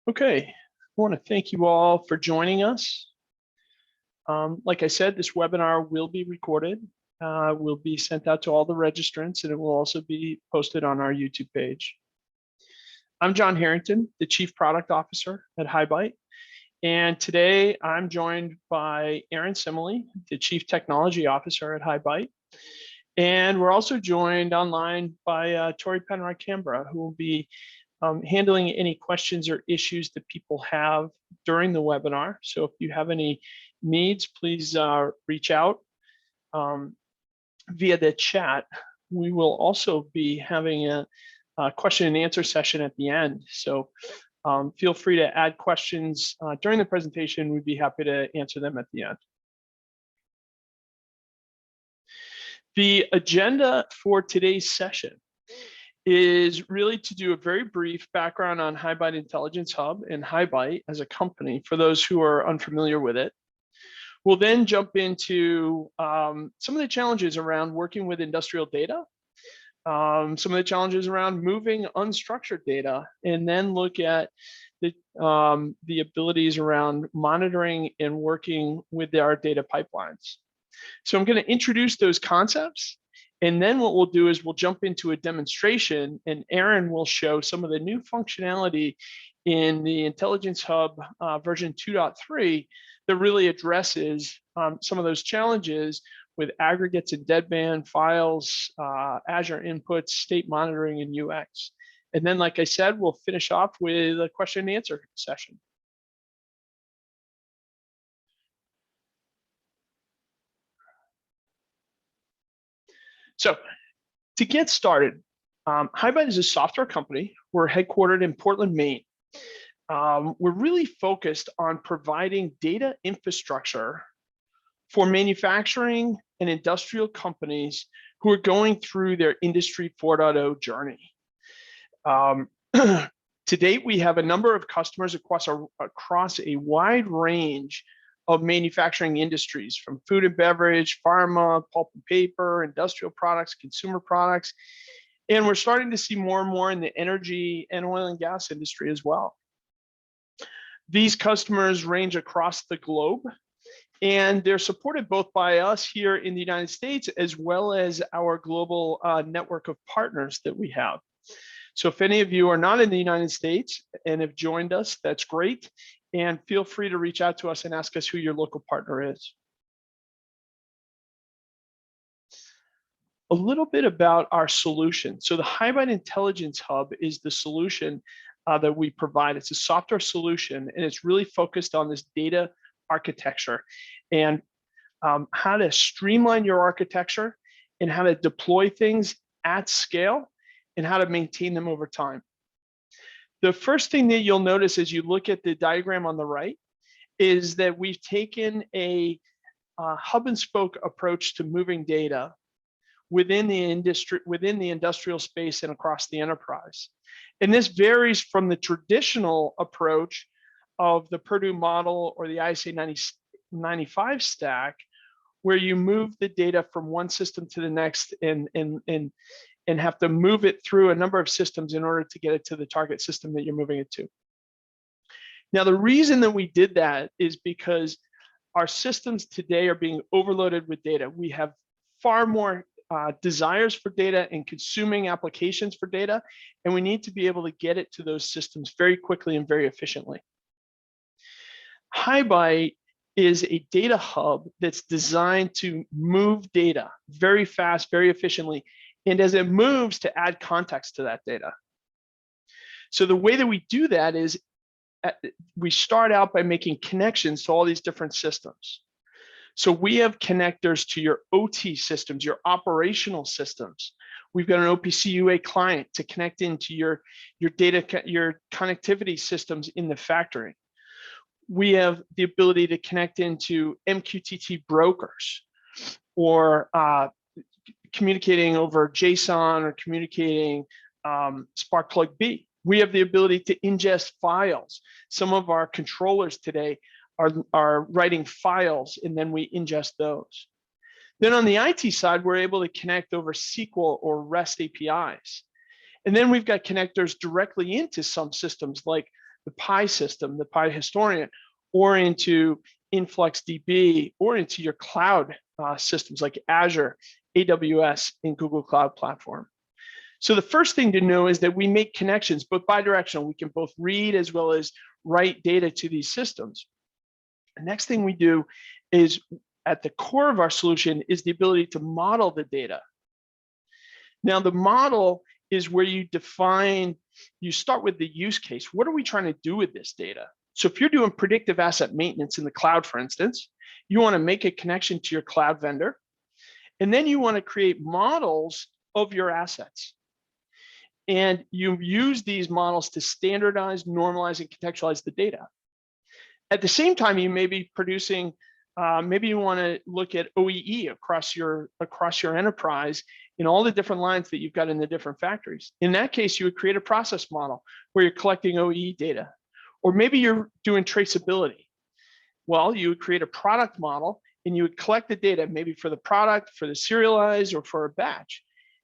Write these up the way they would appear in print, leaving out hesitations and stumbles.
Okay, I want to thank you all for joining us. Like I said, this webinar will be recorded, will be sent out to all the registrants, and it will also be posted on our YouTube page. I'm John Harrington, the Chief Product Officer at HighByte, and today I'm joined by Aron, Semle, the Chief Technology Officer at HighByte, and we're also joined online by Tori Penroy-Canberra, who will be handling any questions or issues that people have during the webinar. So if you have any needs, please reach out via the chat. We will also be having a question and answer session at the end. So feel free to add questions during the presentation. We'd be happy to answer them at the end. The agenda for today's session is really to do a very brief background on HighByte Intelligence Hub and HighByte as a company for those who are unfamiliar with it. We'll then jump into some of the challenges around working with industrial data, some of the challenges around moving unstructured data, and then look at the abilities around monitoring and working with our data pipelines. So I'm going to introduce those concepts. And then what we'll do is we'll jump into a demonstration, and Aron will show some of the new functionality in the Intelligence Hub version 2.3 that really addresses some of those challenges with aggregates and deadband files, Azure inputs, state monitoring, and UX. And then, like I said, we'll finish off with a question and answer session. So to get started, HighByte is a software company. We're headquartered in Portland, Maine. We're really focused on providing data infrastructure for manufacturing and industrial companies who are going through their Industry 4.0 journey. To date, we have a number of customers across a wide range of manufacturing industries, from food and beverage, pharma, pulp and paper, industrial products, consumer products. And we're starting to see more and more in the energy and oil and gas industry as well. These customers range across the globe, and they're supported both by us here in the United States, as well as our global network of partners that we have. So if any of you are not in the United States and have joined us, that's great. And feel free to reach out to us and ask us who your local partner is. A little bit about our solution. So the HighByte Intelligence Hub is the solution that we provide. It's a software solution, and it's really focused on this data architecture and how to streamline your architecture and how to deploy things at scale and how to maintain them over time. The first thing that you'll notice as you look at the diagram on the right is that we've taken a hub and spoke approach to moving data within the industry, within the industrial space and across the enterprise. And this varies from the traditional approach of the Purdue model or the ISA 95 stack, where you move the data from one system to the next and have to move it through a number of systems in order to get it to the target system that you're moving it to. Now, the reason that we did that is because our systems today are being overloaded with data. We have far more desires for data and consuming applications for data, and we need to be able to get it to those systems very quickly and very efficiently. HighByte is a data hub that's designed to move data very fast, very efficiently, and as it moves, to add context to that data. So the way that we do that is we start out by making connections to all these different systems. So we have connectors to your OT systems, your operational systems. We've got an OPC UA client to connect into your data, your connectivity systems in the factory. We have the ability to connect into MQTT brokers, or communicating over JSON, or communicating Spark B. We have the ability to ingest files. Some of our controllers today are writing files, and then we ingest those. Then on the IT side, we're able to connect over SQL or REST APIs. And then we've got connectors directly into some systems like the Pi system, the Pi historian, or into InfluxDB, or into your cloud systems like Azure, AWS, and Google Cloud Platform. So the first thing to know is that we make connections, both bidirectional. We can both read as well as write data to these systems. The next thing we do is, at the core of our solution, is the ability to model the data. Now, the model is where you define, you start with the use case. What are we trying to do with this data? So if you're doing predictive asset maintenance in the cloud, for instance, you want to make a connection to your cloud vendor, and then you want to create models of your assets. And you use these models to standardize, normalize, and contextualize the data. At the same time, you may be producing, maybe you want to look at OEE across your enterprise in all the different lines that you've got in the different factories. In that case, you would create a process model where you're collecting OEE data. Or maybe you're doing traceability. Well, you would create a product model and you would collect the data, maybe for the product, for the serialized, or for a batch.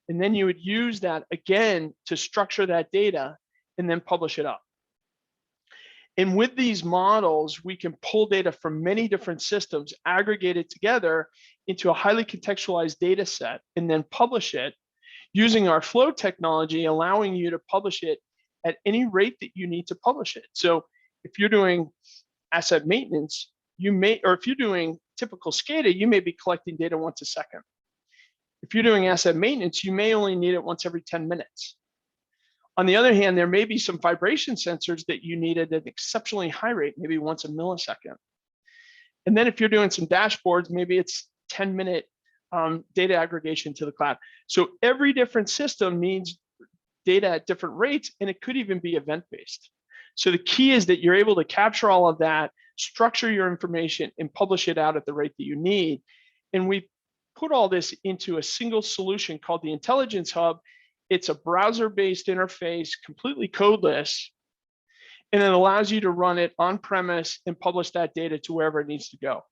And then you would use that again to structure that data and then publish it up. And with these models, we can pull data from many different systems, aggregate it together into a highly contextualized data set, and then publish it using our flow technology, allowing you to publish it at any rate that you need to publish it. So if you're doing asset maintenance, you may, or if you're doing typical SCADA, you may be collecting data once a second. If you're doing asset maintenance, you may only need it once every 10 minutes. On the other hand, there may be some vibration sensors that you need at an exceptionally high rate, maybe once a millisecond. And then if you're doing some dashboards, maybe it's 10-minute data aggregation to the cloud. So every different system needs data at different rates, and it could even be event-based. So the key is that you're able to capture all of that, structure your information, and publish it out at the rate that you need. And we put all this into a single solution called the Intelligence Hub. It's a browser-based interface, completely codeless, and it allows you to run it on-premise and publish that data to wherever it needs to go.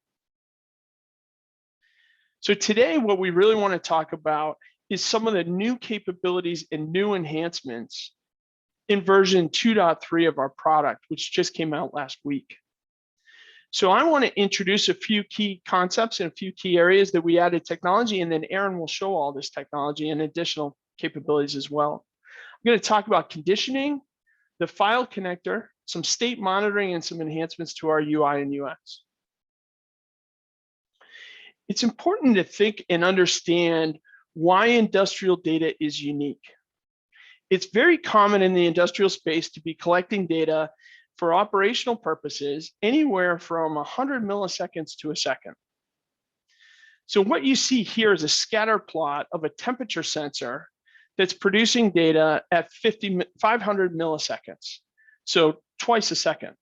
So today, what we really want to talk about is some of the new capabilities and new enhancements in version 2.3 of our product, which just came out last week. So I want to introduce a few key concepts and a few key areas that we added technology, and then Aron will show all this technology and additional capabilities as well. I'm going to talk about conditioning, the file connector, some state monitoring, and some enhancements to our UI and UX. It's important to think and understand why industrial data is unique. It's very common in the industrial space to be collecting data for operational purposes anywhere from 100 milliseconds to a second. So what you see here is a scatter plot of a temperature sensor that's producing data at 500 milliseconds, so twice a second.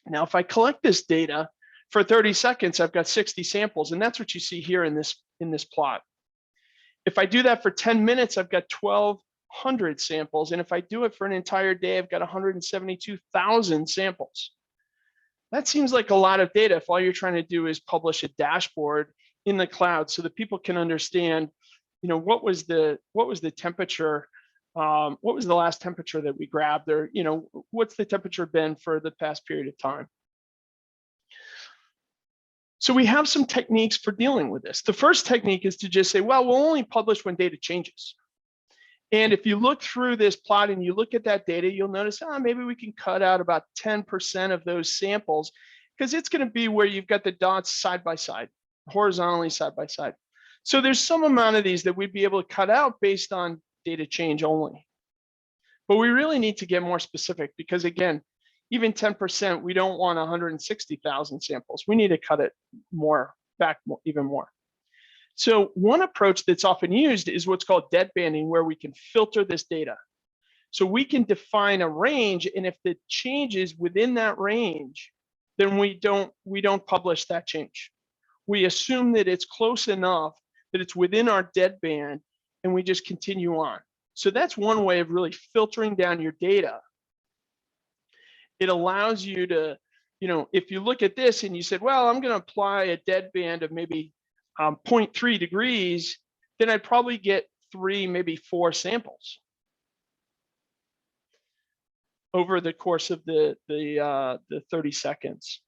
Now, if I collect this data for 30 seconds, I've got 60 samples, and that's what you see here in this plot. If I do that for 10 minutes, I've got 1,200 samples, and if I do it for an entire day, I've got 172,000 samples. That seems like a lot of data if all you're trying to do is publish a dashboard in the cloud so that people can understand, you know, what was the temperature, what was the last temperature that we grabbed, or, you know, what's the temperature been for the past period of time. So we have some techniques for dealing with this. The first technique is to just say, well, we'll only publish when data changes. And if you look through this plot and you look at that data, you'll notice, maybe we can cut out about 10% of those samples, because it's going to be where you've got the dots side by side, horizontally side by side. So there's some amount of these that we'd be able to cut out based on data change only. But we really need to get more specific, because again, even 10%, we don't want 160,000 samples. We need to cut it back even more. So one approach that's often used is what's called deadbanding, where we can filter this data. So we can define a range, and if the change is within that range, then we don't publish that change. We assume that it's close enough that it's within our deadband, and we just continue on. So that's one way of really filtering down your data. It allows you to, you know, if you look at this and you said, well, I'm going to apply a deadband of maybe 0.3 degrees, then I'd probably get 3, maybe 4 samples. over the course of the 30 seconds.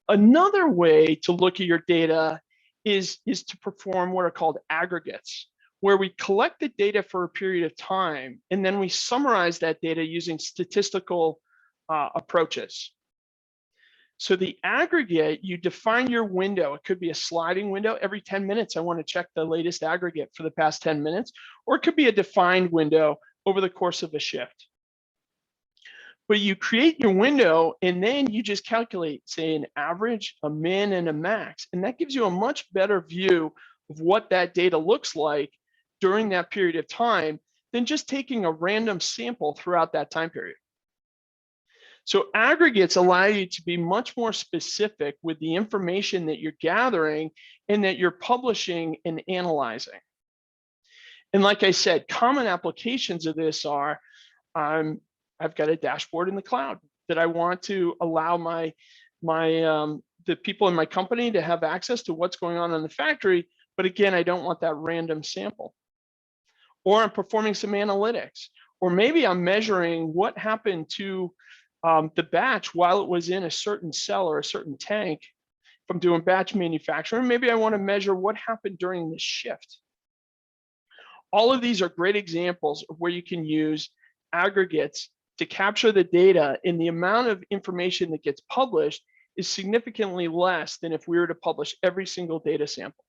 Another way to look at your data is to perform what are called aggregates, where we collect the data for a period of time, and then we summarize that data using statistical approaches. So the aggregate, you define your window. It could be a sliding window. Every 10 minutes, I want to check the latest aggregate for the past 10 minutes, or it could be a defined window over the course of a shift. But you create your window, and then you just calculate, say, an average, a min, and a max. And that gives you a much better view of what that data looks like during that period of time than just taking a random sample throughout that time period. So aggregates allow you to be much more specific with the information that you're gathering and that you're publishing and analyzing. And like I said, common applications of this are, I've got a dashboard in the cloud that I want to allow the people in my company to have access to what's going on in the factory. But again, I don't want that random sample. Or I'm performing some analytics, or maybe I'm measuring what happened to the batch while it was in a certain cell or a certain tank. If I'm doing batch manufacturing, maybe I want to measure what happened during the shift. All of these are great examples of where you can use aggregates to capture the data, and the amount of information that gets published is significantly less than if we were to publish every single data sample.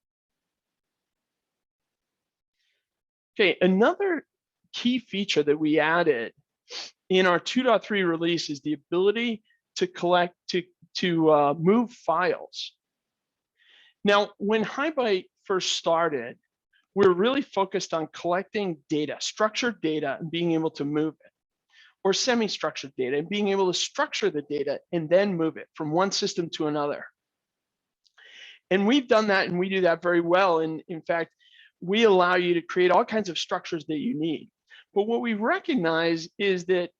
Okay, another key feature that we added in our 2.3 release is the ability to collect, to move files. Now, when HighByte first started, we were really focused on collecting data, structured data, and being able to move it, or semi-structured data, and being able to structure the data and then move it from one system to another. And we've done that, and we do that very well. And in fact, we allow you to create all kinds of structures that you need. But what we recognize is that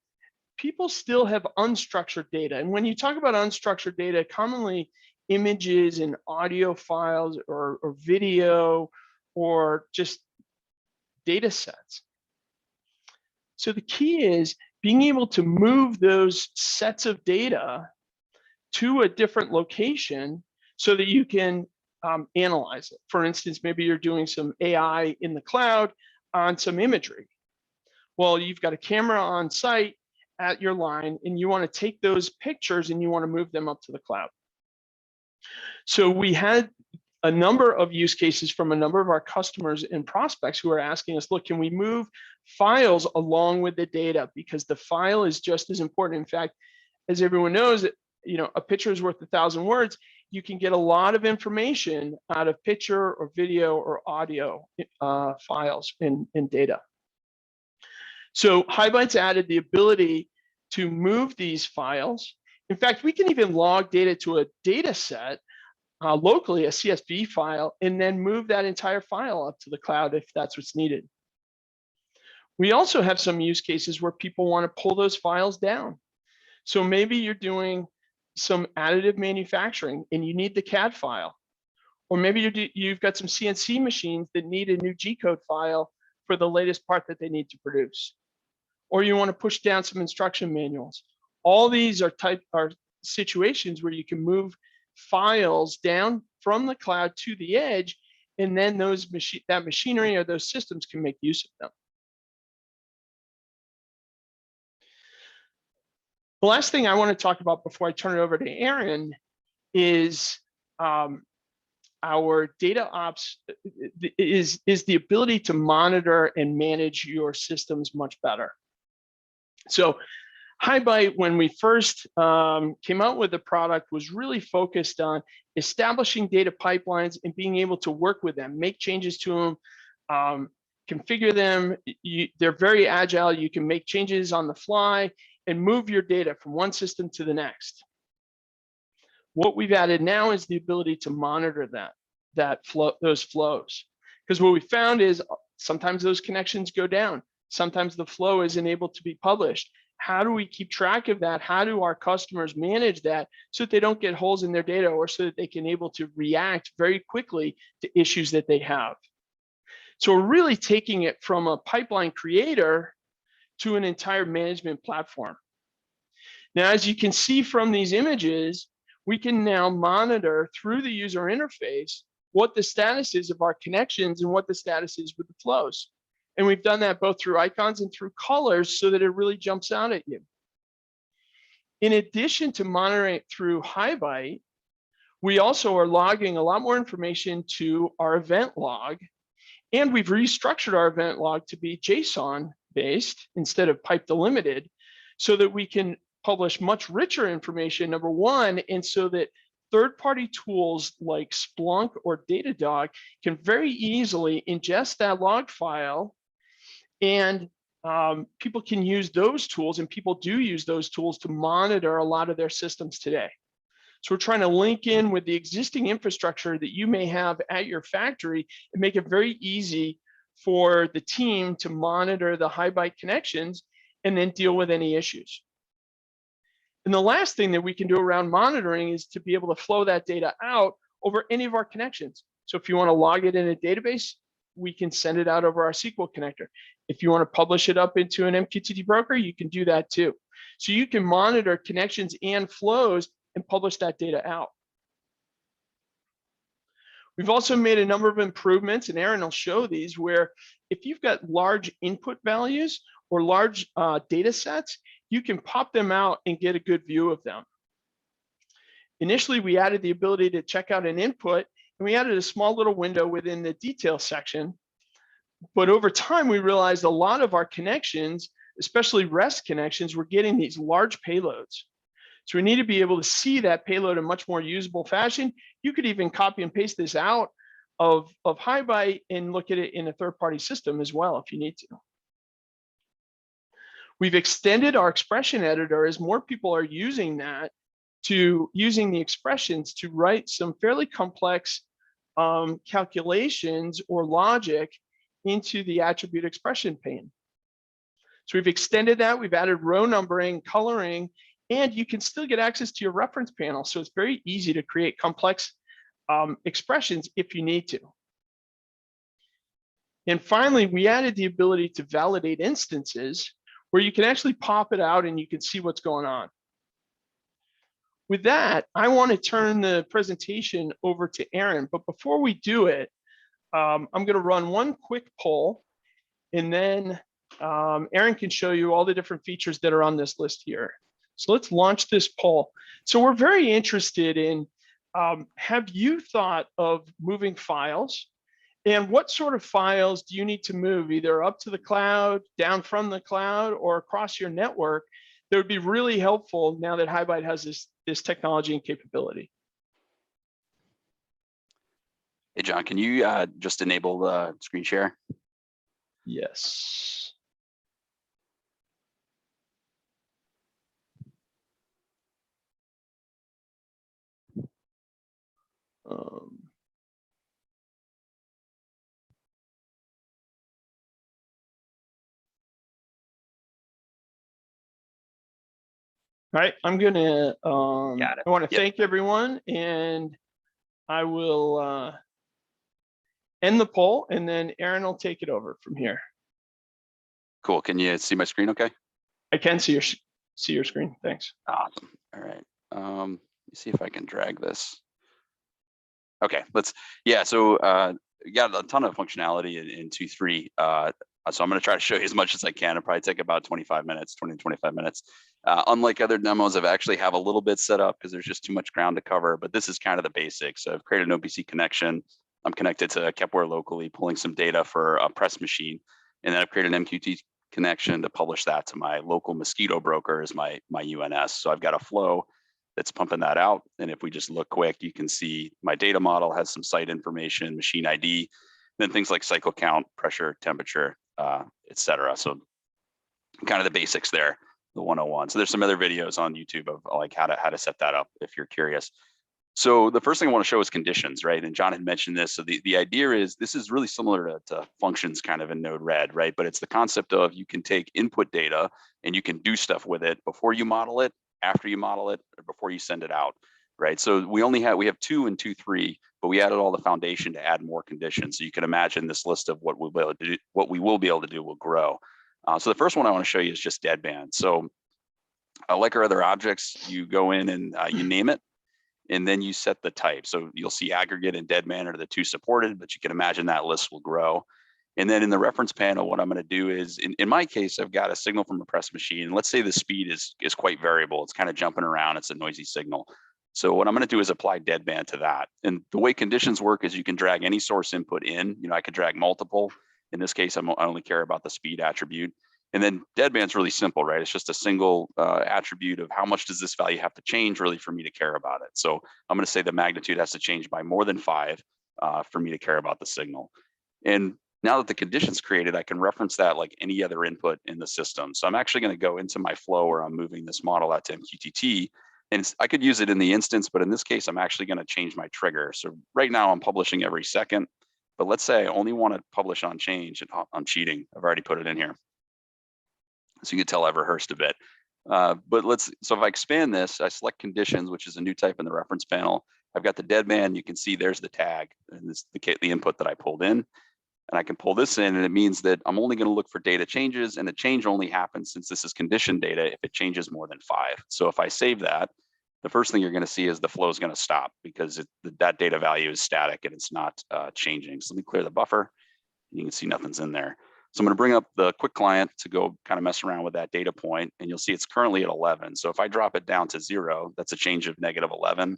people still have unstructured data. And when you talk about unstructured data, commonly images and audio files or video or just data sets. So the key is being able to move those sets of data to a different location so that you can analyze it. For instance, maybe you're doing some AI in the cloud on some imagery. Well, you've got a camera on site at your line, and you want to take those pictures and you want to move them up to the cloud. So we had a number of use cases from a number of our customers and prospects who are asking us, look, can we move files along with the data? Because the file is just as important. In fact, as everyone knows, a picture is worth 1,000 words. You can get a lot of information out of picture or video or audio files in data. So HighByte's added the ability to move these files. In fact, we can even log data to a data set locally, a CSV file, and then move that entire file up to the cloud if that's what's needed. We also have some use cases where people want to pull those files down. So maybe you're doing some additive manufacturing and you need the CAD file. Or maybe you've got some CNC machines that need a new G-code file for the latest part that they need to produce. Or you want to push down some instruction manuals. All these are situations where you can move files down from the cloud to the edge, and then that machinery or those systems can make use of them. The last thing I want to talk about before I turn it over to Aron is our data ops is the ability to monitor and manage your systems much better. So HighByte, when we first came out with the product, was really focused on establishing data pipelines and being able to work with them, make changes to them, configure them. They're very agile. You can make changes on the fly and move your data from one system to the next. What we've added now is the ability to monitor those flows. Because what we found is sometimes those connections go down. Sometimes the flow isn't able to be published. How do we keep track of that? How do our customers manage that so that they don't get holes in their data, or so that they can able to react very quickly to issues that they have? So we're really taking it from a pipeline creator to an entire management platform. Now, as you can see from these images, we can now monitor through the user interface what the status is of our connections and what the status is with the flows. And we've done that both through icons and through colors so that it really jumps out at you. In addition to monitoring it through HighByte, we also are logging a lot more information to our event log. And we've restructured our event log to be JSON based instead of pipe delimited so that we can publish much richer information, number one, and so that third-party tools like Splunk or Datadog can very easily ingest that log file, and people can use those tools, and people do use those tools to monitor a lot of their systems today. So we're trying to link in with the existing infrastructure that you may have at your factory and make it very easy for the team to monitor the HighByte connections and then deal with any issues. And the last thing that we can do around monitoring is to be able to flow that data out over any of our connections. So if you want to log it in a database, we can send it out over our SQL connector. If you want to publish it up into an MQTT broker, you can do that too. So you can monitor connections and flows and publish that data out. We've also made a number of improvements, and Aron will show these, where if you've got large input values or large data sets, you can pop them out and get a good view of them. Initially, we added the ability to check out an input, and we added a small little window within the details section. But over time, we realized a lot of our connections, especially REST connections, were getting these large payloads. So we need to be able to see that payload in much more usable fashion. You could even copy and paste this out of HighByte and look at it in a third-party system as well if you need to. We've extended our expression editor as more people are using that to using the expressions to write some fairly complex calculations or logic into the attribute expression pane. So we've extended that, we've added row numbering, coloring, and you can still get access to your reference panel. So it's very easy to create complex expressions if you need to. And finally, we added the ability to validate instances where you can actually pop it out and you can see what's going on. With that, I want to turn the presentation over to Aron, but before we do it, I'm going to run one quick poll, and then Aron can show you all the different features that are on this list here. So let's launch this poll. So we're very interested in, have you thought of moving files? And what sort of files do you need to move, either up to the cloud, down from the cloud, or across your network? That would be really helpful now that HighByte has this technology and capability. Hey, John, can you just enable the screen share? Yes. All right, I'm gonna, I want to thank everyone, and I will end the poll, and then Aron will take it over from here. Cool, can you see my screen okay? I can see your screen, thanks. Awesome, all right. Let me see if I can drag this. Okay, so we got a ton of functionality in 2.3. So I'm going to try to show you as much as I can. It'll probably take about 25 minutes, 20 to 25 minutes. Unlike other demos, I've actually have a little bit set up because there's just too much ground to cover, but this is kind of the basics. So I've created an OPC connection. I'm connected to Kepware locally, pulling some data for a press machine. And then I've created an MQTT connection to publish that to my local Mosquito broker as my UNS. So I've got a flow that's pumping that out. And if we just look quick, you can see my data model has some site information, machine ID, then things like cycle count, pressure, temperature, et cetera. So kind of the basics there, the 101. So there's some other videos on YouTube of like how to set that up if you're curious. So the first thing I want to show is conditions, right? And John had mentioned this. So the idea is this is really similar to functions kind of in Node-RED, right? But it's the concept of you can take input data and you can do stuff with it before you model it, after you model it, or before you send it out, right? So we have 2 and 2.3, but we added all the foundation to add more conditions. So you can imagine this list of what we will be able to do will grow. So the first one I want to show you is just deadband. So Like our other objects, you go in and you name it, and then you set the type. So you'll see aggregate and deadband are the two supported, but you can imagine that list will grow. And then in the reference panel, what I'm going to do is, in my case, I've got a signal from a press machine. Let's say the speed is quite variable. It's kind of jumping around. It's a noisy signal. So what I'm going to do is apply deadband to that. And the way conditions work is you can drag any source input in. I could drag multiple. In this case, I only care about the speed attribute. And then deadband's really simple, right? It's just a single attribute of how much does this value have to change really for me to care about it. So I'm going to say the magnitude has to change by more than 5 for me to care about the signal. And now that the condition's created, I can reference that like any other input in the system. So I'm actually going to go into my flow where I'm moving this model out to MQTT. And I could use it in the instance, but in this case, I'm actually going to change my trigger. So right now I'm publishing every second, but let's say I only want to publish on change and on cheating. I've already put it in here. So you can tell I've rehearsed a bit. So if I expand this, I select conditions, which is a new type in the reference panel. I've got the deadband. You can see there's the tag, and this is the input that I pulled in. And I can pull this in, and it means that I'm only going to look for data changes, and the change only happens, since this is condition data, if it changes more than 5. So if I save that, the first thing you're going to see is the flow is going to stop, because that data value is static and it's not changing. So let me clear the buffer. You can see nothing's in there. So I'm going to bring up the quick client to go kind of mess around with that data point, and you'll see it's currently at 11. So if I drop it down to 0, that's a change of -11.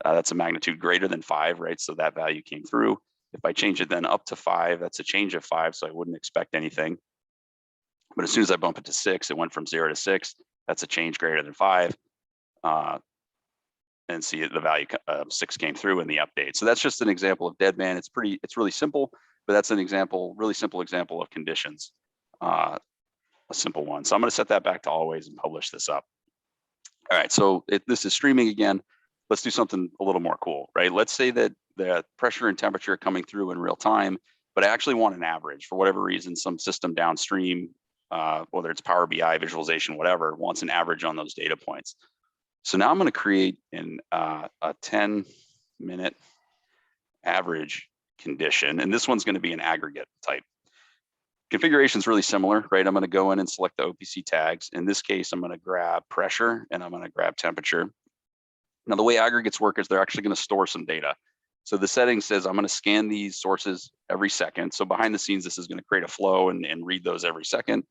That's a magnitude greater than 5, right? So that value came through. If I change it then up to 5, that's a change of 5, so I wouldn't expect anything. But as soon as I bump it to 6, it went from 0 to 6. That's a change greater than 5. And see the value 6 came through in the update. So that's just an example of deadband. It's really simple, but that's an example, really simple example of conditions, a simple one. So I'm going to set that back to always and publish this up. All right, so this is streaming again. Let's do something a little more cool, right? Let's say that the pressure and temperature are coming through in real time, but I actually want an average. For whatever reason, some system downstream, whether it's Power BI, visualization, whatever, wants an average on those data points. So now I'm going to create a 10-minute average condition, and this one's going to be an aggregate type. Configuration is really similar, right? I'm going to go in and select the OPC tags. In this case, I'm going to grab pressure and I'm going to grab temperature. Now, the way aggregates work is they're actually going to store some data. So the setting says I'm going to scan these sources every second. So behind the scenes, this is going to create a flow and read those every second.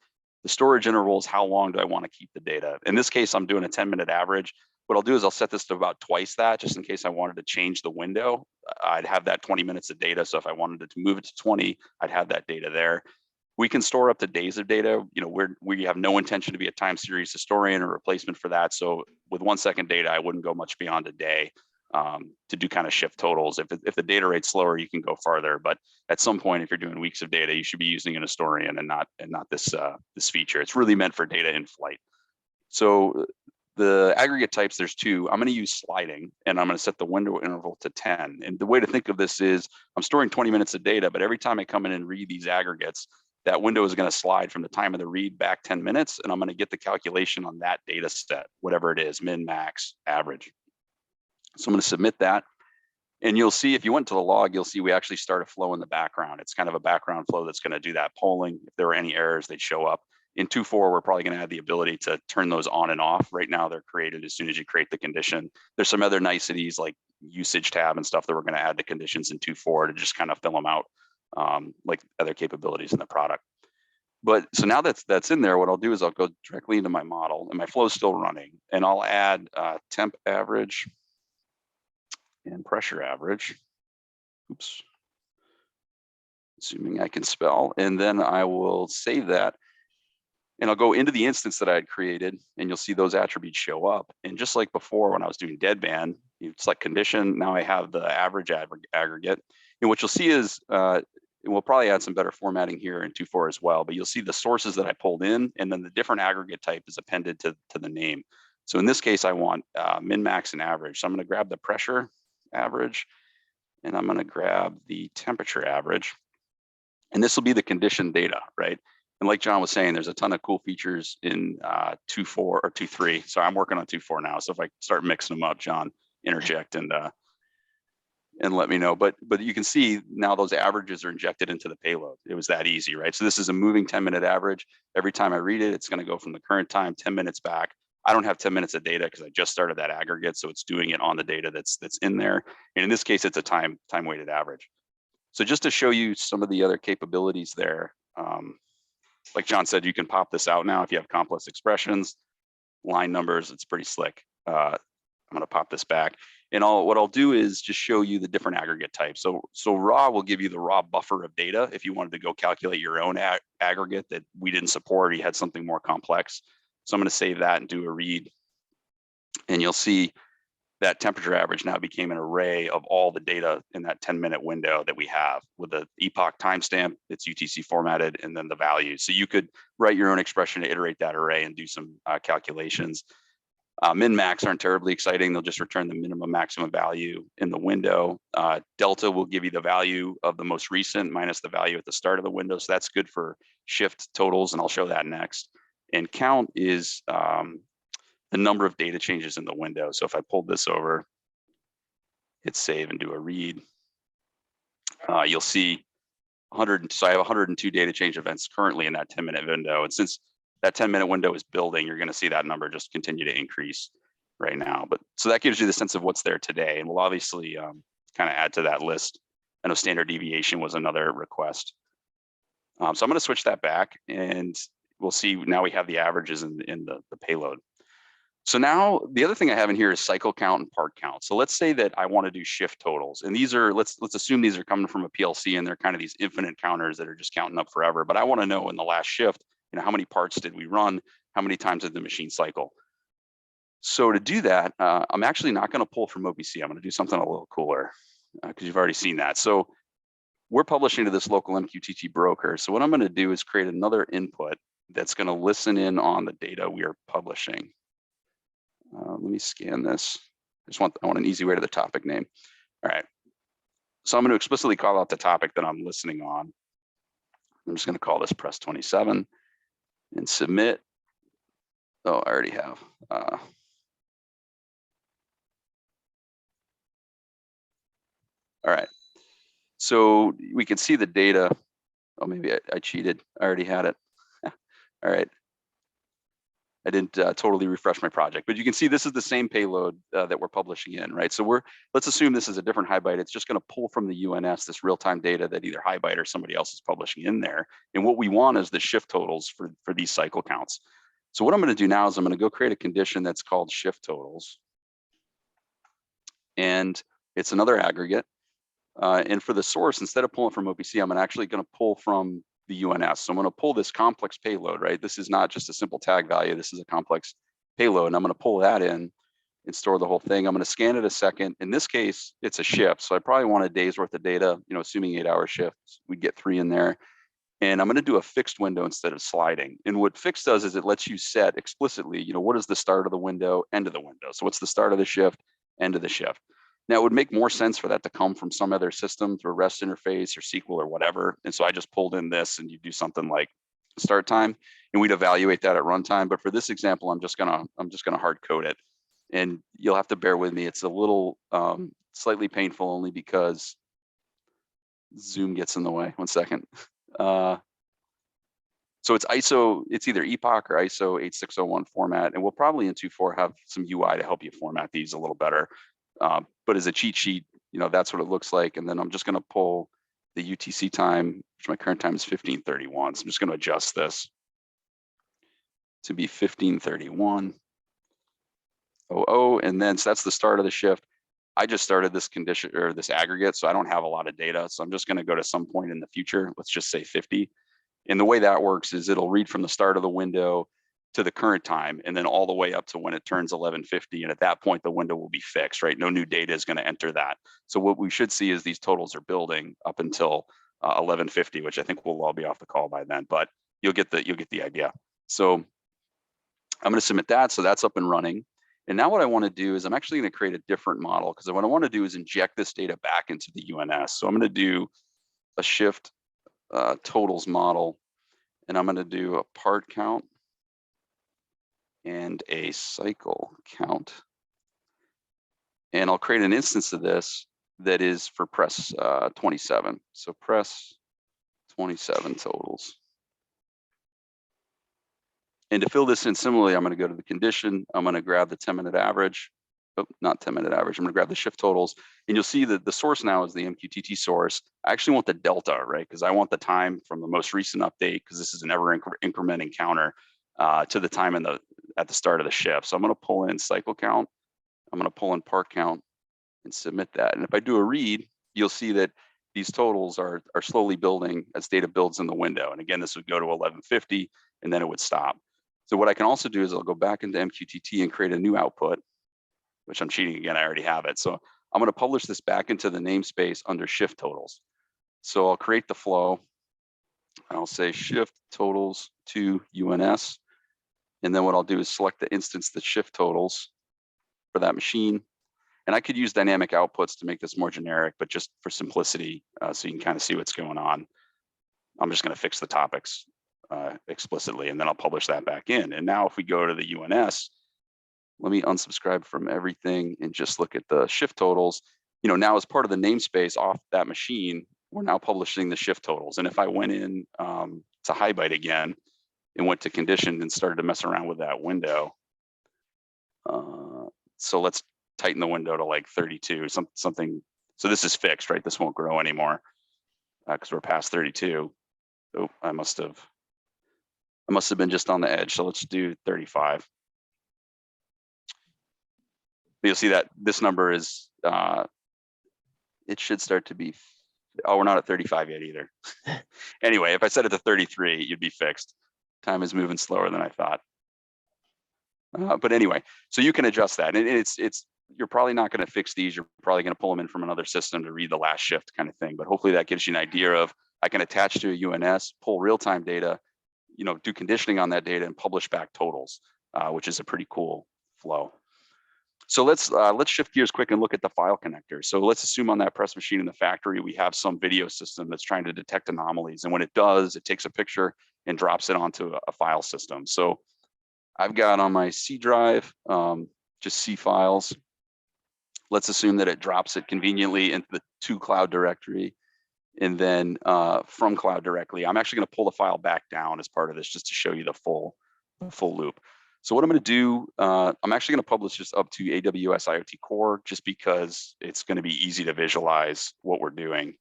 The storage interval is how long do I want to keep the data. In this case, I'm doing a 10-minute average. What I'll do is I'll set this to about twice that, just in case I wanted to change the window. I'd have that 20 minutes of data. So if I wanted to move it to 20, I'd have that data there. We can store up to days of data. We have no intention to be a time series historian or replacement for that. So with 1 second data, I wouldn't go much beyond a day to do kind of shift totals. If the data rate's slower, you can go farther. But at some point, if you're doing weeks of data, you should be using an historian and not this feature. It's really meant for data in flight. So the aggregate types, there's 2. I'm going to use sliding, and I'm going to set the window interval to 10. And the way to think of this is I'm storing 20 minutes of data, but every time I come in and read these aggregates, that window is going to slide from the time of the read back 10 minutes, and I'm going to get the calculation on that data set, whatever it is, min, max, average. So I'm going to submit that. And you'll see, if you went to the log, you'll see we actually start a flow in the background. It's kind of a background flow that's going to do that polling. If there were any errors, they'd show up. In 2.4, we're probably going to have the ability to turn those on and off. Right now, they're created as soon as you create the condition. There's some other niceties like usage tab and stuff that we're going to add to conditions in 2.4 to just kind of fill them out, like other capabilities in the product. But so now that's in there, what I'll do is I'll go directly into my model, and my flow is still running, and I'll add temp average and pressure average. Oops. Assuming I can spell, and then I will save that. And I'll go into the instance that I had created, and you'll see those attributes show up. And just like before, when I was doing deadband, you select condition. Now I have the average aggregate. And what you'll see is, and we'll probably add some better formatting here in 2.4 as well, but you'll see the sources that I pulled in, and then the different aggregate type is appended to the name. So in this case, I want min, max, and average. So I'm going to grab the pressure average, and I'm going to grab the temperature average. And this will be the condition data, right? And like John was saying, there's a ton of cool features in 2.4 or 2.3. So I'm working on 2.4 now. So if I start mixing them up, John, interject and let me know. But you can see now those averages are injected into the payload. It was that easy, right? So this is a moving 10-minute average. Every time I read it, it's going to go from the current time 10 minutes back. I don't have 10 minutes of data because I just started that aggregate, so it's doing it on the data that's in there. And in this case, it's a time weighted average. So just to show you some of the other capabilities there, like John said, you can pop this out now if you have complex expressions, line numbers. It's pretty slick. I'm going to pop this back, and what I'll do is just show you the different aggregate types. So raw will give you the raw buffer of data if you wanted to go calculate your own aggregate that we didn't support, or you had something more complex. So I'm going to save that and do a read, and you'll see that temperature average now became an array of all the data in that 10-minute window that we have with the epoch timestamp. It's UTC formatted, and then the value. So you could write your own expression to iterate that array and do some calculations. Min-max aren't terribly exciting. They'll just return the minimum maximum value in the window. Delta will give you the value of the most recent minus the value at the start of the window. So that's good for shift totals, and I'll show that next. And count is the number of data changes in the window. So if I pulled this over, hit save and do a read, you'll see 100. So I have 102 data change events currently in that 10-minute window. And since that 10-minute window is building, you're going to see that number just continue to increase right now. But so that gives you the sense of what's there today. And we'll obviously kind of add to that list. I know standard deviation was another request. So I'm going to switch that back, and we'll see now we have the averages in the payload. So now the other thing I have in here is cycle count and part count. So let's say that I want to do shift totals, and these are, let's assume these are coming from a PLC, and they're kind of these infinite counters that are just counting up forever. But I want to know in the last shift, how many parts did we run? How many times did the machine cycle? So to do that, I'm actually not going to pull from OPC. I'm going to do something a little cooler because you've already seen that. So we're publishing to this local MQTT broker. So what I'm going to do is create another input that's going to listen in on the data we are publishing. Let me scan this. I want an easy way to the topic name. All right. So I'm going to explicitly call out the topic that I'm listening on. I'm just going to call this press 27 and submit. Oh, I already have. All right. So we can see the data. Oh, maybe I cheated. I already had it. All right. I didn't totally refresh my project, but you can see this is the same payload that we're publishing in, right? So let's assume this is a different HighByte. It's just going to pull from the UNS this real-time data that either HighByte or somebody else is publishing in there. And what we want is the shift totals for these cycle counts. So what I'm going to do now is I'm going to go create a condition that's called shift totals. And it's another aggregate. And for the source, instead of pulling from OPC, I'm actually going to pull from the UNS. So I'm going to pull this complex payload, right? This is not just a simple tag value. This is a complex payload. And I'm going to pull that in and store the whole thing. I'm going to scan it a second. In this case, it's a shift. So I probably want a day's worth of data, assuming 8-hour shifts, we'd get 3 in there. And I'm going to do a fixed window instead of sliding. And what fixed does is it lets you set explicitly, what is the start of the window, end of the window. So what's the start of the shift, end of the shift. Now, it would make more sense for that to come from some other system through a REST interface or SQL or whatever. And so I just pulled in this, and you do something like start time, and we'd evaluate that at runtime. But for this example, I'm just gonna hard code it, and you'll have to bear with me. It's a little slightly painful only because Zoom gets in the way. 1 second. So it's ISO. It's either epoch or ISO 8601 format, and we'll probably in 2.4 have some UI to help you format these a little better. But as a cheat sheet, that's what it looks like. And then I'm just going to pull the UTC time, which my current time is 15:31. So I'm just going to adjust this to be 15:31:00. And then so that's the start of the shift. I just started this condition or this aggregate, so I don't have a lot of data. So I'm just going to go to some point in the future. Let's just say 50. And the way that works is it'll read from the start of the window to the current time, and then all the way up to when it turns 11:50. And at that point, the window will be fixed, right? No new data is going to enter that. So what we should see is these totals are building up until 11:50, which I think we'll all be off the call by then, but you'll get the idea. So I'm going to submit that. So that's up and running. And now what I want to do is I'm actually going to create a different model, because what I want to do is inject this data back into the UNS. So I'm going to do a shift totals model, and I'm going to do a part count and a cycle count. And I'll create an instance of this that is for press 27. So press 27 totals. And to fill this in similarly, I'm going to go to the condition. I'm going to grab the 10-minute average. Oh, not 10-minute average. I'm going to grab the shift totals. And you'll see that the source now is the MQTT source. I actually want the delta, right? Because I want the time from the most recent update, because this is an ever incrementing counter to the time at the start of the shift. So I'm going to pull in cycle count. I'm going to pull in part count and submit that. And if I do a read, you'll see that these totals are slowly building as data builds in the window. And again, this would go to 1150 and then it would stop. So what I can also do is I'll go back into MQTT and create a new output, which I'm cheating again, I already have it. So I'm going to publish this back into the namespace under shift totals. So I'll create the flow. I'll say shift totals to UNS. And then what I'll do is select the instance that shift totals for that machine. And I could use dynamic outputs to make this more generic, but just for simplicity, so you can kind of see what's going on, I'm just going to fix the topics explicitly, and then I'll publish that back in. And now if we go to the UNS, let me unsubscribe from everything and just look at the shift totals. You know, now as part of the namespace off that machine, we're now publishing the shift totals. And if I went in to HighByte again and went to condition and started to mess around with that window, so let's tighten the window to like 32, something. So this is fixed, right? This won't grow anymore because we're past 32. Oh, I must have been just on the edge. So let's do 35. You'll see that this number is, it should start to be, oh, we're not at 35 yet either. Anyway, if I set it to 33, you'd be fixed. Time is moving slower than I thought. But anyway, so you can adjust that. And you're probably not going to fix these. You're probably going to pull them in from another system to read the last shift kind of thing. But hopefully that gives you an idea of, I can attach to a UNS, pull real-time data, you know, do conditioning on that data and publish back totals, which is a pretty cool flow. So let's shift gears quick and look at the file connector. So let's assume on that press machine in the factory, we have some video system that's trying to detect anomalies. And when it does, it takes a picture and drops it onto a file system. So I've got on my C drive, just C files. Let's assume that it drops it conveniently into the to cloud directory. And then from cloud directly, I'm actually going to pull the file back down as part of this, just to show you the full loop. So what I'm going to do, I'm actually going to publish this up to AWS IoT Core, just because it's going to be easy to visualize what we're doing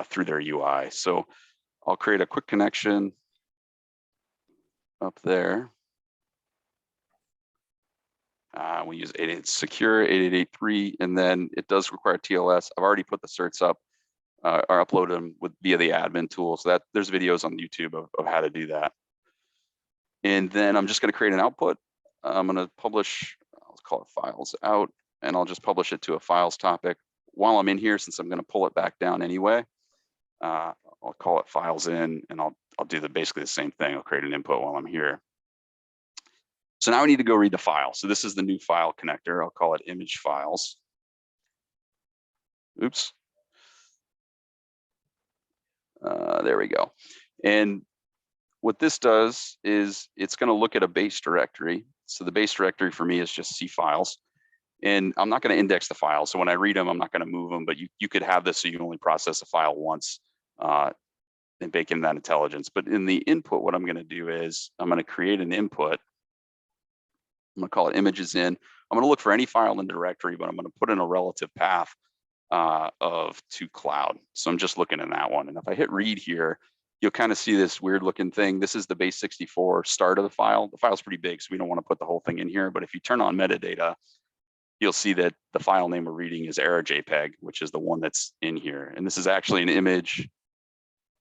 through their UI. So I'll create a quick connection up there. We use secure 8883, and then it does require TLS. I've already put the certs up or uploaded them via the admin tool. So that there's videos on YouTube of how to do that. And then I'm just going to create an output. I'm going to publish, I'll call it files out, and I'll just publish it to a files topic. While I'm in here, since I'm going to pull it back down anyway, I'll call it files in, and I'll do basically the same thing. I'll create an input while I'm here. So now I need to go read the file. So this is the new file connector. I'll call it image files. Oops. There we go. And what this does is it's going to look at a base directory. So the base directory for me is just C files. And I'm not going to index the files. So when I read them, I'm not going to move them, but you could have this so you only process a file once and bake in that intelligence. But in the input, what I'm going to do is I'm going to create an input. I'm going to call it images in. I'm going to look for any file in the directory, but I'm going to put in a relative path of to cloud. So I'm just looking in that one. And if I hit read here, you'll kind of see this weird looking thing. This is the base 64 start of the file. The file's pretty big, so we don't want to put the whole thing in here. But if you turn on metadata, you'll see that the file name we're reading is AeroJPEG, which is the one that's in here. And this is actually an image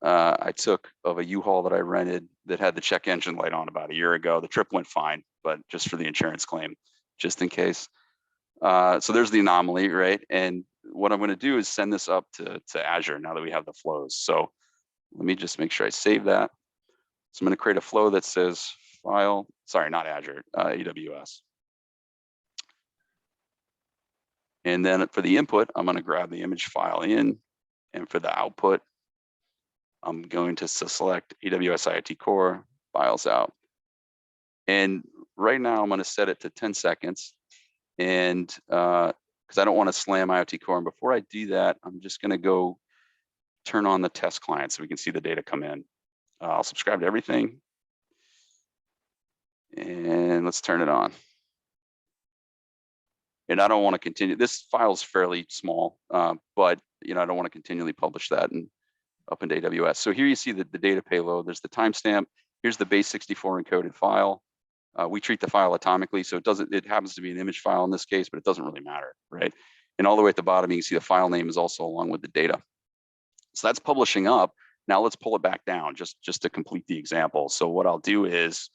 I took of a U-Haul that I rented that had the check engine light on about a year ago. The trip went fine, but just for the insurance claim, just in case. So there's the anomaly, right? And what I'm going to do is send this up to Azure now that we have the flows. So let me just make sure I save that. So I'm going to create a flow that says file, sorry, not Azure, AWS. And then for the input, I'm going to grab the image file in. And for the output, I'm going to select AWS IoT Core, files out. And right now I'm going to set it to 10 seconds. And because I don't want to slam IoT Core. And before I do that, I'm just going to go turn on the test client so we can see the data come in. I'll subscribe to everything. And let's turn it on. And I don't want to continue. This file is fairly small, but I don't want to continually publish that up into AWS. So here you see the data payload. There's the timestamp. Here's the base 64 encoded file. We treat the file atomically, so it happens to be an image file in this case, but it doesn't really matter, right? And all the way at the bottom, you can see the file name is also along with the data. So that's publishing up. Now let's pull it back down just to complete the example. So what I'll do is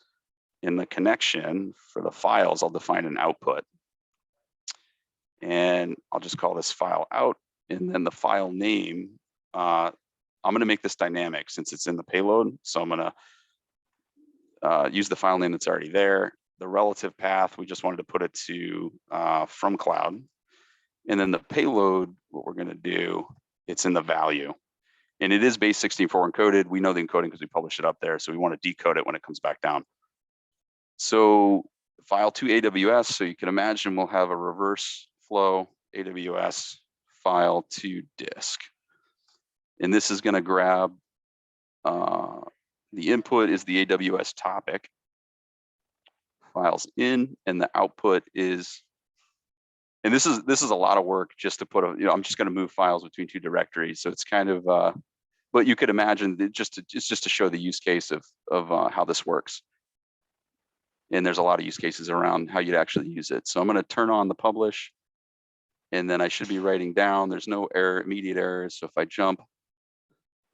in the connection for the files, I'll define an output. And I'll just call this file out. And then the file name, I'm going to make this dynamic since it's in the payload. So I'm going to use the file name that's already there. The relative path, we just wanted to put it to from cloud. And then the payload, what we're going to do, it's in the value. And it is base 64 encoded. We know the encoding because we published it up there. So we want to decode it when it comes back down. So file to AWS. So you can imagine we'll have a reverse flow AWS file to disk. And this is going to grab the input is the AWS topic, files in, and the output is, and this is a lot of work just to put I'm just going to move files between two directories. So it's kind of, but you could imagine it's just to show the use case of how this works. And there's a lot of use cases around how you'd actually use it. So I'm going to turn on the publish, and then I should be writing down. There's no immediate errors. So if I jump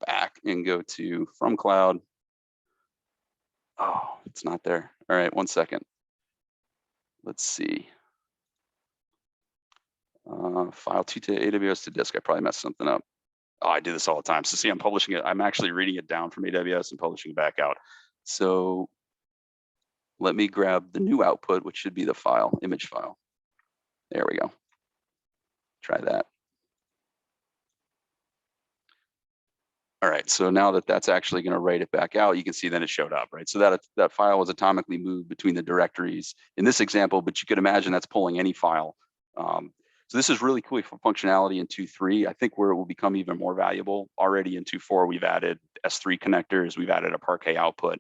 back and go to from cloud, oh, it's not there. All right, 1 second. Let's see. File to AWS to disk. I probably messed something up. Oh, I do this all the time. So see, I'm publishing it. I'm actually reading it down from AWS and publishing it back out. So let me grab the new output, which should be the file, image file. There we go. Try that. All right, so now that's actually going to write it back out, you can see then it showed up, right? So that file was atomically moved between the directories in this example, but you could imagine that's pulling any file. So this is really cool for functionality in 2.3. I think where it will become even more valuable. Already in 2.4, we've added S3 connectors, we've added a Parquet output.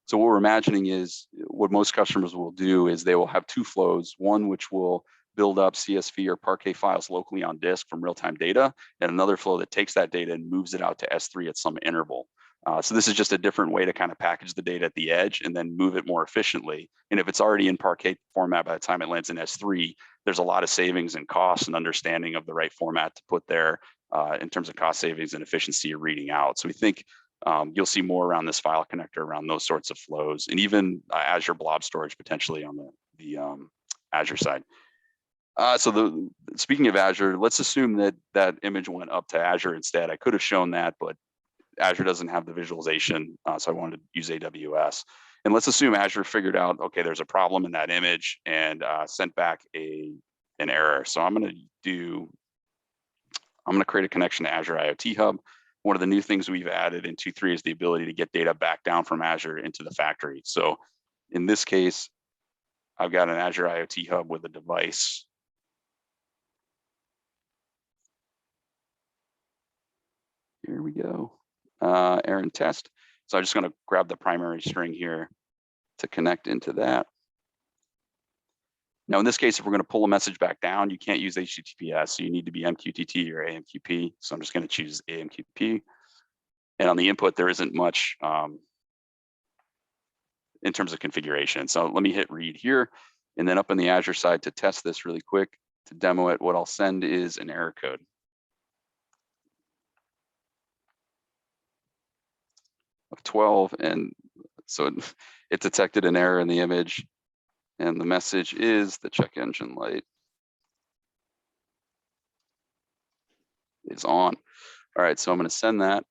So what we're imagining is what most customers will do is they will have two flows, one which will build up CSV or Parquet files locally on disk from real-time data, and another flow that takes that data and moves it out to S3 at some interval. So this is just a different way to kind of package the data at the edge and then move it more efficiently. And if it's already in Parquet format by the time it lands in S3, there's a lot of savings and costs and understanding of the right format to put there in terms of cost savings and efficiency of reading out. So we think you'll see more around this file connector, around those sorts of flows, and even Azure blob storage potentially on the Azure side. So speaking of Azure, let's assume that image went up to Azure instead. I could have shown that, but Azure doesn't have the visualization, so I wanted to use AWS. And let's assume Azure figured out, okay, there's a problem in that image and sent back an error. So I'm going to create a connection to Azure IoT Hub. One of the new things we've added in 2.3 is the ability to get data back down from Azure into the factory. So in this case, I've got an Azure IoT Hub with a device. Here we go. Aron test. So I'm just going to grab the primary string here to connect into that. Now, in this case, if we're going to pull a message back down, you can't use HTTPS, so you need to be MQTT or AMQP. So I'm just going to choose AMQP. And on the input, there isn't much in terms of configuration. So let me hit read here. And then up on the Azure side to test this really quick, to demo it, what I'll send is an error code. Of 12, and so it detected an error in the image, and the message is the check engine light is on. All right, so I'm going to send that,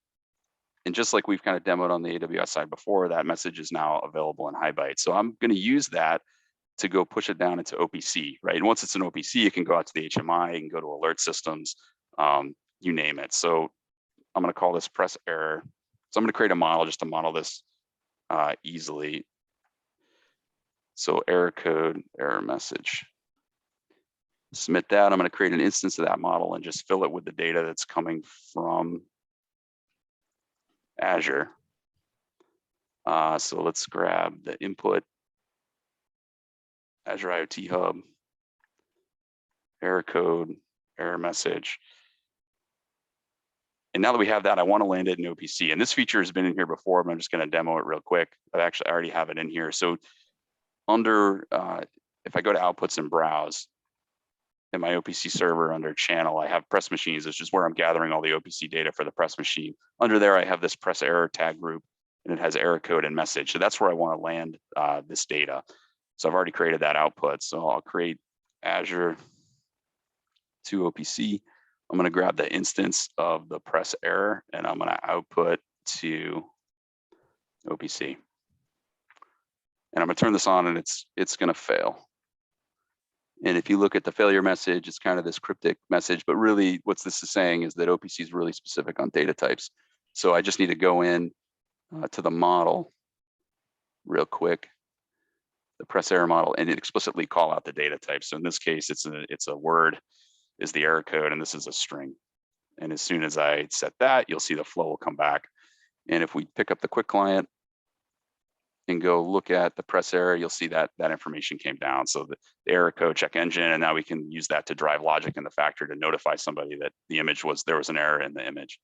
and just like we've kind of demoed on the AWS side before, that message is now available in HighByte. So I'm going to use that to go push it down into OPC, right? And once it's in OPC, it can go out to the HMI, it can go to alert systems, you name it. So I'm going to call this press error. So I'm going to create a model just to model this easily. So error code, error message. Submit that. I'm going to create an instance of that model and just fill it with the data that's coming from Azure. So let's grab the input Azure IoT Hub, error code, error message. And now that we have that, I want to land it in OPC. And this feature has been in here before, but I'm just going to demo it real quick. I already have it in here. So under, if I go to outputs and browse, in my OPC server under channel, I have press machines, which is where I'm gathering all the OPC data for the press machine. Under there, I have this press error tag group, and it has error code and message. So that's where I want to land this data. So I've already created that output. So I'll create Azure to OPC. I'm going to grab the instance of the press error, and I'm going to output to OPC. And I'm going to turn this on, and it's going to fail. And if you look at the failure message, it's kind of this cryptic message, but really what this is saying is that OPC is really specific on data types. So I just need to go in to the model real quick, the press error model, and explicitly call out the data type. So in this case, it's a word is the error code, and this is a string. And as soon as I set that, you'll see the flow will come back. And if we pick up the quick client and go look at the press error, you'll see that that information came down. So the error code check engine, and now we can use that to drive logic in the factory to notify somebody that the image there was an error in the image.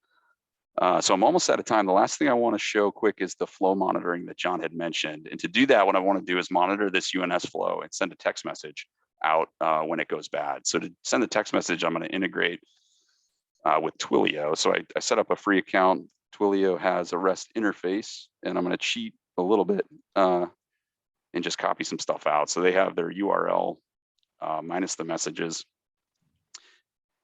So I'm almost out of time. The last thing I want to show quick is the flow monitoring that John had mentioned. And to do that, what I want to do is monitor this UNS flow and send a text message out when it goes bad. So to send the text message, I'm going to integrate with Twilio. So I set up a free account. Twilio has a REST interface, and I'm going to cheat a little bit and just copy some stuff out. So they have their URL minus the messages.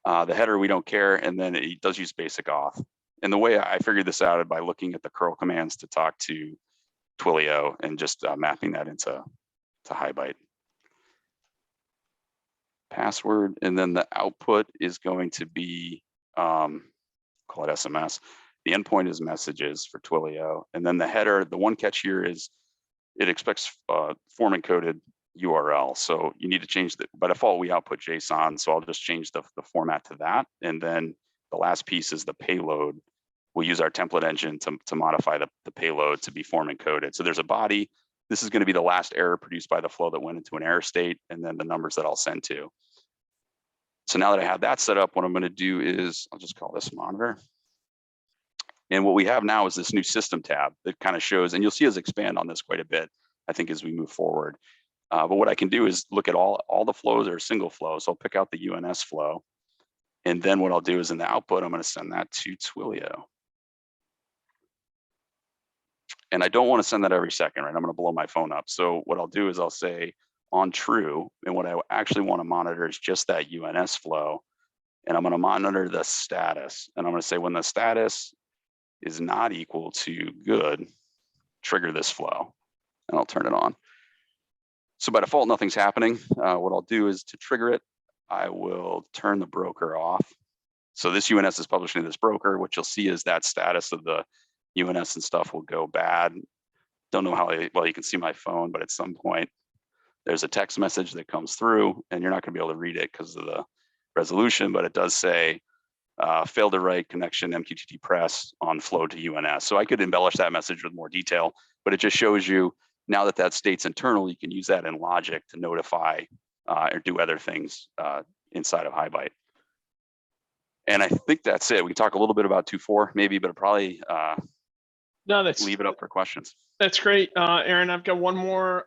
The header, we don't care, and then it does use basic auth. And the way I figured this out is by looking at the curl commands to talk to Twilio and just mapping that into HighByte. Password, and then the output is going to be, call it SMS. The endpoint is messages for Twilio. And then the header, the one catch here is it expects form encoded URL. So you need to change by default, we output JSON. So I'll just change the format to that. And then the last piece is the payload. We'll use our template engine to modify the payload to be form encoded. So there's a body. This is going to be the last error produced by the flow that went into an error state, and then the numbers that I'll send to. So now that I have that set up, what I'm going to do is I'll just call this monitor. And what we have now is this new system tab that kind of shows, and you'll see us expand on this quite a bit, I think, as we move forward. But what I can do is look at all the flows that are single flow. So I'll pick out the UNS flow. And then what I'll do is in the output, I'm going to send that to Twilio. And I don't want to send that every second, right? I'm going to blow my phone up. So what I'll do is I'll say on true. And what I actually want to monitor is just that UNS flow. And I'm going to monitor the status. And I'm going to say when the status is not equal to good, trigger this flow. And I'll turn it on. So by default, nothing's happening. What I'll do is to trigger it, I will turn the broker off. So this UNS is publishing to this broker. What you'll see is that status of the UNS and stuff will go bad. Don't know how well you can see my phone, but at some point there's a text message that comes through, and you're not going to be able to read it because of the resolution, but it does say failed to write connection MQTT press on flow to UNS. So I could embellish that message with more detail, but it just shows you now that that state's internal, you can use that in logic to notify or do other things inside of HighByte. And I think that's it. We can talk a little bit about 2.4 maybe, but probably leave it up for questions. That's great, Aaron. I've got one more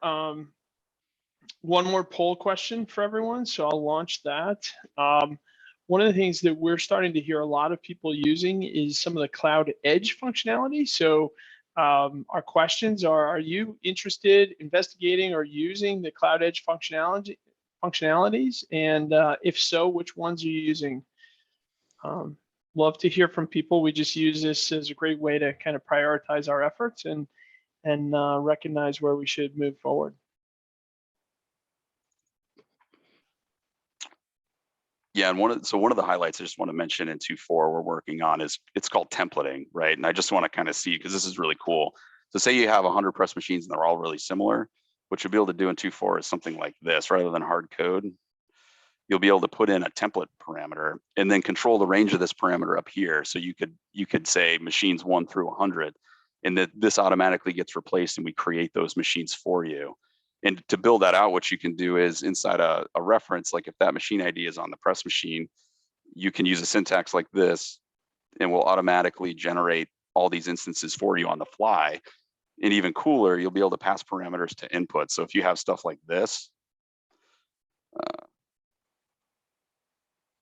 poll question for everyone, so I'll launch that. One of the things that we're starting to hear a lot of people using is some of the cloud edge functionality. So our questions are you interested, investigating, or using the cloud edge functionalities? And if so, which ones are you using? Love to hear from people. We just use this as a great way to kind of prioritize our efforts and recognize where we should move forward. Yeah, and one of the highlights I just want to mention in 2.4 we're working on is it's called templating, right? And I just want to kind of see, because this is really cool. So say you have 100 press machines and they're all really similar. What you'll be able to do in 2.4 is something like this, rather than hard code. You'll be able to put in a template parameter and then control the range of this parameter up here. So you could say machines 1 through 100, and that this automatically gets replaced, and we create those machines for you. And to build that out, what you can do is inside a reference, like if that machine ID is on the press machine, you can use a syntax like this, and will automatically generate all these instances for you on the fly. And even cooler, you'll be able to pass parameters to input. So if you have stuff like this,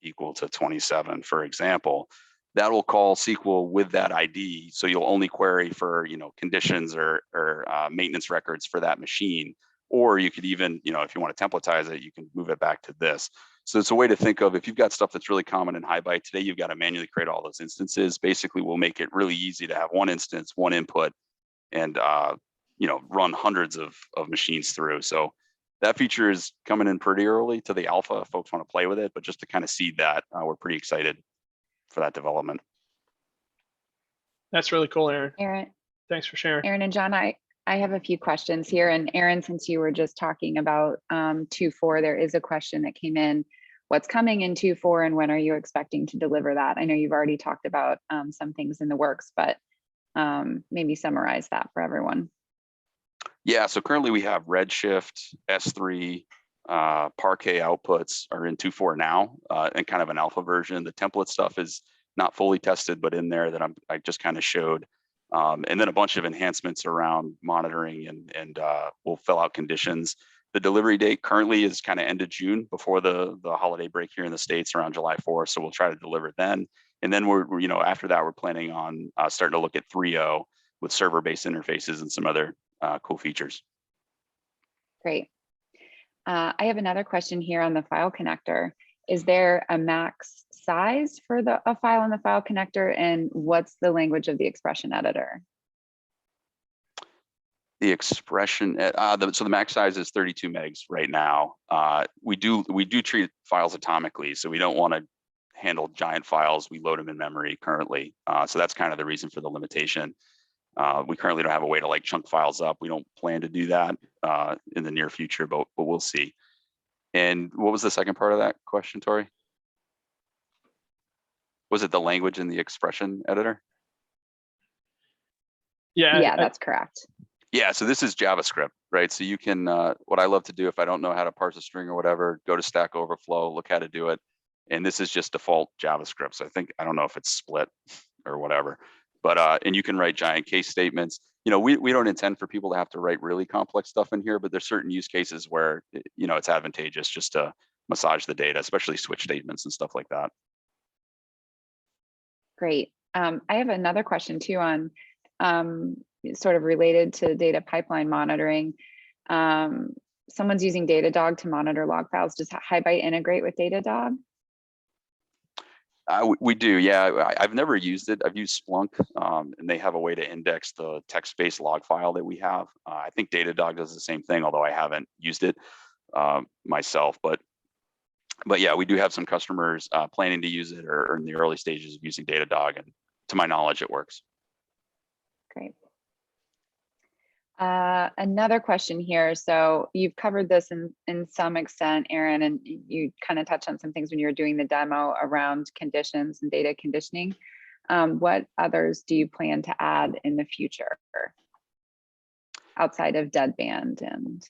equal to 27, for example, that will call SQL with that ID. So you'll only query for, conditions or maintenance records for that machine. Or you could even, if you want to templatize it, you can move it back to this. So it's a way to think of, if you've got stuff that's really common in HighByte today, you've got to manually create all those instances. Basically, we'll make it really easy to have one instance, one input, and run hundreds of machines through. So that feature is coming in pretty early to the alpha if folks want to play with it, but just to kind of seed that, we're pretty excited for that development. That's really cool, Aaron. Aaron, Thanks for sharing. Aaron and John, I have a few questions here. And Aaron, since you were just talking about 2.4, there is a question that came in. What's coming in 2.4 and when are you expecting to deliver that? I know you've already talked about some things in the works, but maybe summarize that for everyone. Yeah, so currently we have Redshift, S3, Parquet outputs are in 2.4 now, and kind of an alpha version. The template stuff is not fully tested, but in there that I just kind of showed. And then a bunch of enhancements around monitoring and we'll fill out conditions. The delivery date currently is kind of end of June, before the holiday break here in the States around July 4th. So we'll try to deliver then. And then we're after that, we're planning on starting to look at 3.0 with server-based interfaces and some other cool features. Great. I have another question here on the file connector. Is there a max size for a file in the file connector, and what's the language of the expression editor? The expression, so the max size is 32 megs right now. We do treat files atomically, so we don't want to handle giant files. We load them in memory currently, so that's kind of the reason for the limitation. We currently don't have a way to chunk files up. We don't plan to do that in the near future, but we'll see. And what was the second part of that question, Tori? Was it the language in the expression editor? Yeah, that's correct. Yeah, so this is JavaScript, right? So you can, what I love to do if I don't know how to parse a string or whatever, go to Stack Overflow, look how to do it. And this is just default JavaScript. So I don't know if it's split or whatever, but, and you can write giant case statements. We don't intend for people to have to write really complex stuff in here, but there's certain use cases where, it's advantageous just to massage the data, especially switch statements and stuff like that. Great. I have another question too on sort of related to data pipeline monitoring. Someone's using Datadog to monitor log files. Does HighByte integrate with Datadog? We do, yeah. I've never used it. I've used Splunk, and they have a way to index the text-based log file that we have. I think Datadog does the same thing, although I haven't used it myself. But yeah, we do have some customers planning to use it or in the early stages of using Datadog, and to my knowledge, it works. Great. Another question here. So you've covered this in some extent, Aaron, and you kind of touched on some things when you were doing the demo around conditions and data conditioning. What others do you plan to add in the future outside of deadband and?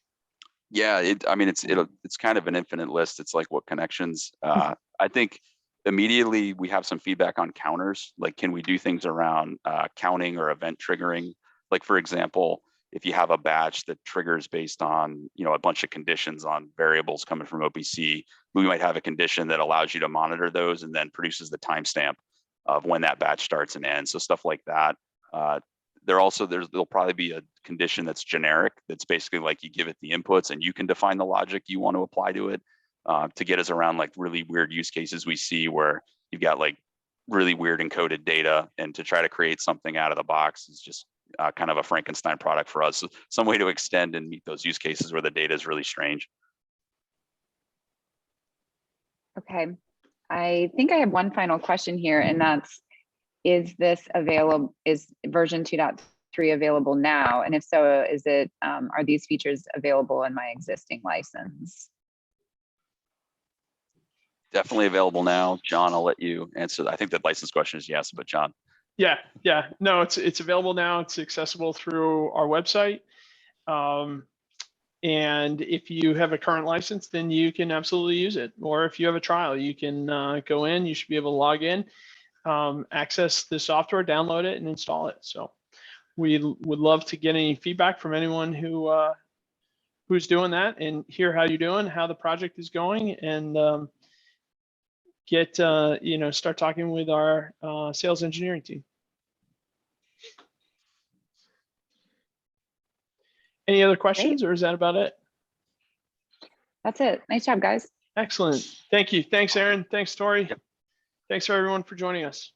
Yeah, it's kind of an infinite list. It's like what connections. I think immediately we have some feedback on counters. Like, can we do things around counting or event triggering? Like, for example, if you have a batch that triggers based on a bunch of conditions on variables coming from OPC, we might have a condition that allows you to monitor those and then produces the timestamp of when that batch starts and ends. So stuff like that. There'll probably be a condition that's generic. That's basically like you give it the inputs and you can define the logic you want to apply to it, to get us around like really weird use cases we see where you've got like really weird encoded data, and to try to create something out of the box is just kind of a Frankenstein product for us. So some way to extend and meet those use cases where the data is really strange. Okay, I think I have one final question here, and that's, is version 2.3 available now? And if so, are these features available in my existing license? Definitely available now. John, I'll let you answer that. I think the license question is yes, but John. Yeah. No, it's available now. It's accessible through our website. And if you have a current license, then you can absolutely use it. Or if you have a trial, you can go in, you should be able to log in, access the software, download it, and install it. So we would love to get any feedback from anyone who's doing that and hear how you're doing, how the project is going, and get, start talking with our sales engineering team. Any other questions, or is that about it? That's it. Nice job, guys. Excellent. Thank you. Thanks, Aron. Thanks, Tori. Yep. Thanks for everyone for joining us.